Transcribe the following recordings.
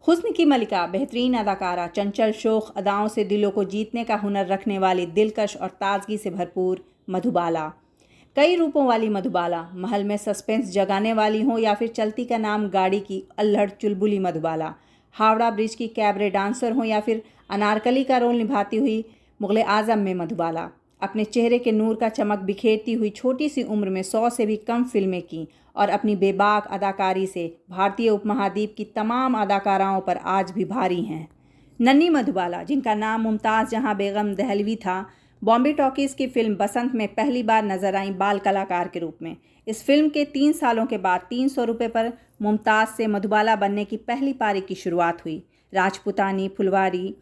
हुस्न की मलिका बेहतरीन अदाकारा, चंचल शोख अदाओं से दिलों को जीतने का हुनर रखने वाली दिलकश और ताजगी से भरपूर मधुबाला। कई रूपों वाली मधुबाला, महल में सस्पेंस जगाने वाली हो या फिर चलती का नाम गाड़ी की अल्हड़ चुलबुली मधुबाला, हावड़ा ब्रिज की कैबरे डांसर हो या फिर अनारकली का रोल निभाती हुई मुगल आजम में मधुबाला। अपने चेहरे के नूर का चमक बिखेरती हुई छोटी सी उम्र में 100 से भी कम फिल्में की और अपनी बेबाक अदाकारी से भारतीय उपमहाद्वीप की तमाम अदाकाराओं पर आज भी भारी हैं। नन्ही मधुबाला, जिनका नाम मुमताज़ जहां बेगम दहलवी था, बॉम्बे टॉकीज़ की फिल्म बसंत में पहली बार नजर आई बाल कलाकार के रूप में। इस फिल्म के 3 सालों के बाद 300 रुपये पर मुमताज़ से मधुबाला बनने की पहली पारी की शुरुआत हुई। राजपुतानी, फुलवारी,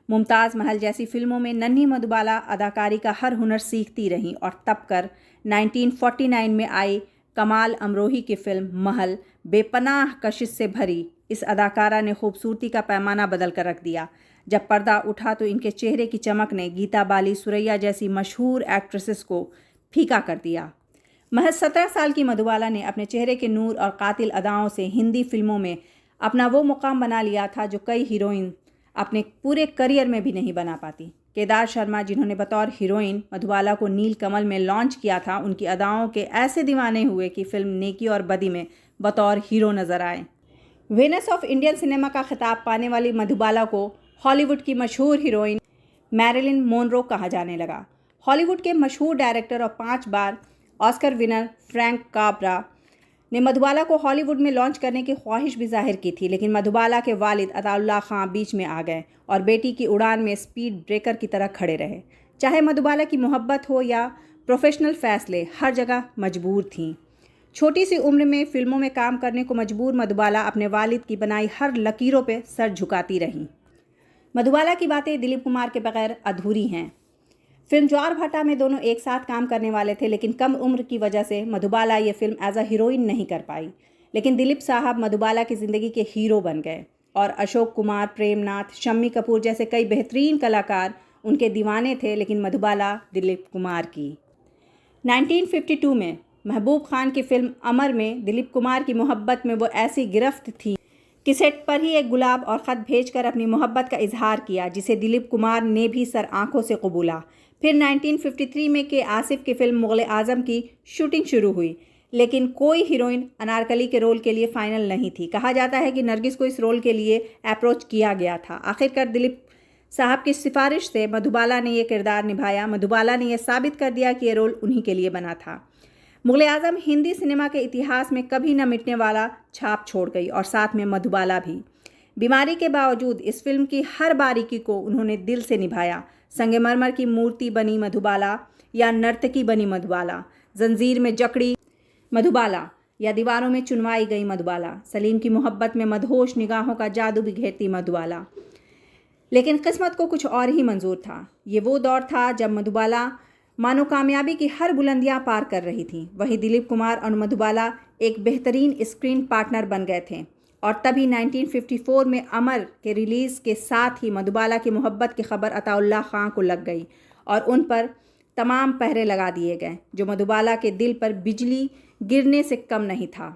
मुमताज़ महल जैसी फिल्मों में नन्ही मधुबाला अदाकारी का हर हुनर सीखती रहीं और तब कर 1949 में आई कमाल अमरोही की फिल्म महल बेपनाह कशिश से भरी इस अदाकारा ने खूबसूरती का पैमाना बदल कर रख दिया। जब पर्दा उठा तो इनके चेहरे की चमक ने गीता बाली, सुरैया जैसी मशहूर एक्ट्रेसेस को फीका कर दिया। महज 17 साल की मधुबाला ने अपने चेहरे के नूर और कातिल अदाओं से हिंदी फिल्मों में अपना वो मुकाम बना लिया था जो कई हीरोइन अपने पूरे करियर में भी नहीं बना पाती। केदार शर्मा, जिन्होंने बतौर हीरोइन मधुबाला को नील कमल में लॉन्च किया था, उनकी अदाओं के ऐसे दीवाने हुए कि फिल्म नेकी और बदी में बतौर हीरो नजर आए। वेनस ऑफ इंडियन सिनेमा का खिताब पाने वाली मधुबाला को हॉलीवुड की मशहूर हीरोइन मैरिलिन मोनरो कहा जाने लगा। हॉलीवुड के मशहूर डायरेक्टर और 5 बार ऑस्कर विनर फ्रैंक कापरा ने मधुबाला को हॉलीवुड में लॉन्च करने की ख्वाहिश भी जाहिर की थी, लेकिन मधुबाला के वालिद अताउल्लाह खां बीच में आ गए और बेटी की उड़ान में स्पीड ब्रेकर की तरह खड़े रहे। चाहे मधुबाला की मोहब्बत हो या प्रोफेशनल फैसले, हर जगह मजबूर थीं। छोटी सी उम्र में फिल्मों में काम करने को मजबूर मधुबाला अपने वालिद की बनाई हर लकीरों पर सर झुकाती रहीं। मधुबाला की बातें दिलीप कुमार के बगैर अधूरी हैं। फिल्म ज्वार भाटा में दोनों एक साथ काम करने वाले थे, लेकिन कम उम्र की वजह से मधुबाला ये फिल्म एज अ हीरोइन नहीं कर पाई। लेकिन दिलीप साहब मधुबाला की ज़िंदगी के हीरो बन गए और अशोक कुमार, प्रेमनाथ, शम्मी कपूर जैसे कई बेहतरीन कलाकार उनके दीवाने थे, लेकिन मधुबाला दिलीप कुमार की। 1952 में महबूब खान की फिल्म अमर में दिलीप कुमार की मोहब्बत में वो ऐसी गिरफ्त थी कि सेट पर ही एक गुलाब और ख़त भेजकर अपनी मोहब्बत का इजहार किया, जिसे दिलीप कुमार ने भी सर आंखों से कबूला। फिर 1953 में के आसिफ की फिल्म मुगल आजम की शूटिंग शुरू हुई, लेकिन कोई हीरोइन अनारकली के रोल के लिए फाइनल नहीं थी। कहा जाता है कि नरगिस को इस रोल के लिए अप्रोच किया गया था। आखिरकार दिलीप साहब की सिफारिश से मधुबाला ने यह किरदार निभाया। मधुबाला ने यह साबित कर दिया कि यह रोल उन्हीं के लिए बना था। मुगल आजम हिंदी सिनेमा के इतिहास में कभी न मिटने वाला छाप छोड़ गई और साथ में मधुबाला भी। बीमारी के बावजूद इस फिल्म की हर बारीकी को उन्होंने दिल से निभाया। संगमरमर की मूर्ति बनी मधुबाला या नर्तकी बनी मधुबाला, जंजीर में जकड़ी मधुबाला या दीवारों में चुनवाई गई मधुबाला, सलीम की मोहब्बत में मदहोश निगाहों का जादू बिखेरती मधुबाला। लेकिन किस्मत को कुछ और ही मंजूर था। ये वो दौर था जब मधुबाला मानो कामयाबी की हर बुलंदियां पार कर रही थी। वहीं दिलीप कुमार और मधुबाला एक बेहतरीन स्क्रीन पार्टनर बन गए थे और तभी 1954 में अमर के रिलीज़ के साथ ही मधुबाला की मोहब्बत की खबर अताउल्लाह खां को लग गई और उन पर तमाम पहरे लगा दिए गए, जो मधुबाला के दिल पर बिजली गिरने से कम नहीं था।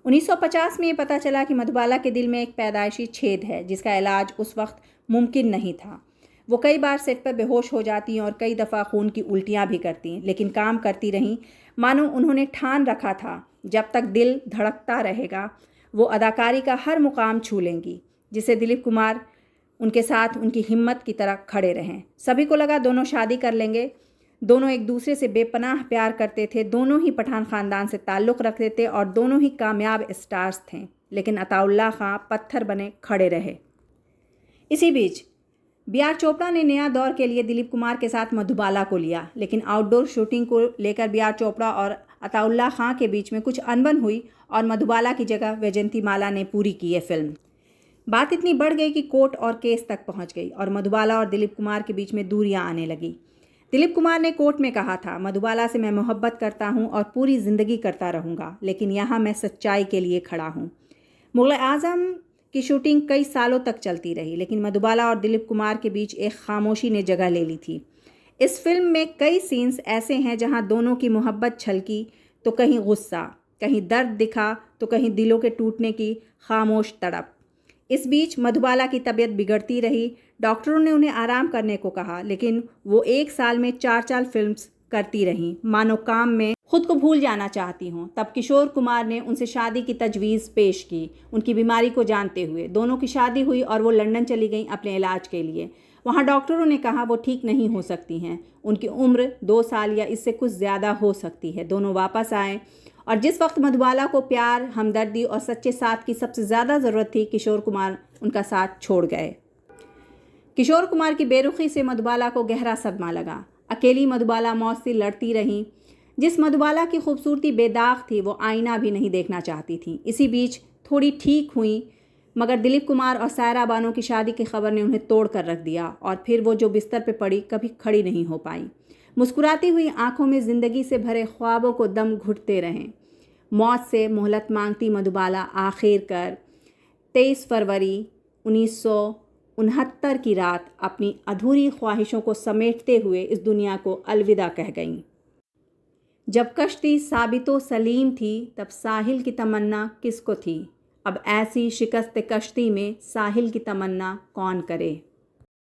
1950 में ये पता चला कि मधुबाला के दिल में एक पैदाइशी छेद है, जिसका इलाज उस वक्त मुमकिन नहीं था। वो कई बार सेट पर बेहोश हो जाती और कई दफ़ा खून की उल्टियाँ भी करती, लेकिन काम करती रहीं, मानो उन्होंने ठान रखा था जब तक दिल धड़कता रहेगा वो अदाकारी का हर मुकाम छू लेंगी, जिसे दिलीप कुमार उनके साथ उनकी हिम्मत की तरह खड़े रहें। सभी को लगा दोनों शादी कर लेंगे। दोनों एक दूसरे से बेपनाह प्यार करते थे, दोनों ही पठान ख़ानदान से ताल्लुक़ रखते थे और दोनों ही कामयाब स्टार्स थे, लेकिन अताउल्लाह खां पत्थर बने खड़े रहे। इसी बीच बी.आर. चोपड़ा ने नया दौर के लिए दिलीप कुमार के साथ मधुबाला को लिया, लेकिन आउटडोर शूटिंग को लेकर बी.आर. चोपड़ा और अताउल्लाह खां के बीच में कुछ अनबन हुई और मधुबाला की जगह वैजयंतीमाला ने पूरी की ये फिल्म। बात इतनी बढ़ गई कि कोर्ट और केस तक पहुंच गई और मधुबाला और दिलीप कुमार के बीच में दूरियां आने लगी। दिलीप कुमार ने कोर्ट में कहा था, मधुबाला से मैं मोहब्बत करता हूं और पूरी ज़िंदगी करता रहूंगा, लेकिन यहाँ मैं सच्चाई के लिए खड़ा हूँ। मुगल आजम की शूटिंग कई सालों तक चलती रही, लेकिन मधुबाला और दिलीप कुमार के बीच एक खामोशी ने जगह ले ली थी। इस फिल्म में कई सीन्स ऐसे हैं जहां दोनों की मोहब्बत छलकी तो कहीं गुस्सा, कहीं दर्द दिखा तो कहीं दिलों के टूटने की खामोश तड़प। इस बीच मधुबाला की तबीयत बिगड़ती रही। डॉक्टरों ने उन्हें आराम करने को कहा, लेकिन वो 1 साल में 4 फिल्म्स करती रहीं, मानो काम में खुद को भूल जाना चाहती हों। तब किशोर कुमार ने उनसे शादी की तजवीज़ पेश की, उनकी बीमारी को जानते हुए। दोनों की शादी हुई और वो लंदन चली गईं अपने इलाज के लिए। वहाँ डॉक्टरों ने कहा वो ठीक नहीं हो सकती हैं, उनकी उम्र 2 साल या इससे कुछ ज़्यादा हो सकती है। दोनों वापस आए और जिस वक्त मधुबाला को प्यार, हमदर्दी और सच्चे साथ की सबसे ज़्यादा ज़रूरत थी, किशोर कुमार उनका साथ छोड़ गए। किशोर कुमार की बेरुखी से मधुबाला को गहरा सदमा लगा। अकेली मधुबाला मौत से लड़ती रहीं। जिस मधुबाला की खूबसूरती बेदाग थी, वो आईना भी नहीं देखना चाहती थी। इसी बीच थोड़ी ठीक हुई, मगर दिलीप कुमार और सायरा बानो की शादी की खबर ने उन्हें तोड़ कर रख दिया और फिर वो जो बिस्तर पे पड़ी, कभी खड़ी नहीं हो पाई। मुस्कुराती हुई आंखों में ज़िंदगी से भरे ख्वाबों को दम घुटते रहें। मौत से मोहलत मांगती मधुबाला आखिरकार 23 फरवरी 1969 की रात अपनी अधूरी ख्वाहिशों को समेटते हुए इस दुनिया को अलविदा कह गईं। जब कश्ती साबितो सलीम थी, तब साहिल की तमन्ना किसको थी? अब ऐसी शिकस्त कश्ती में साहिल की तमन्ना कौन करे?